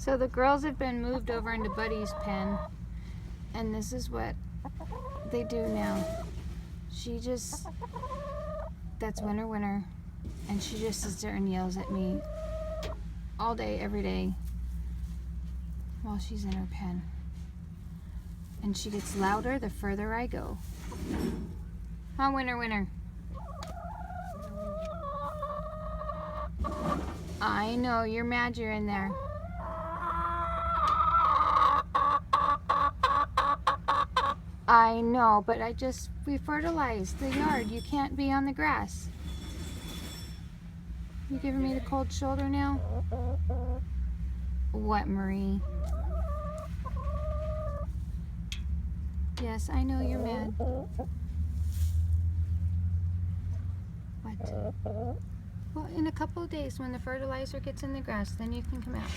So the girls have been moved over into Buddy's pen, and this is what they do now. That's Winner, and she just sits there and yells at me all day, every day, while she's in her pen. And she gets louder the further I go. Huh, Winner? I know, you're mad you're in there. I know, but we fertilized the yard. You can't be on the grass. You giving me the cold shoulder now? What, Marie? Yes, I know you're mad. What? Well, in a couple of days when the fertilizer gets in the grass, then you can come out.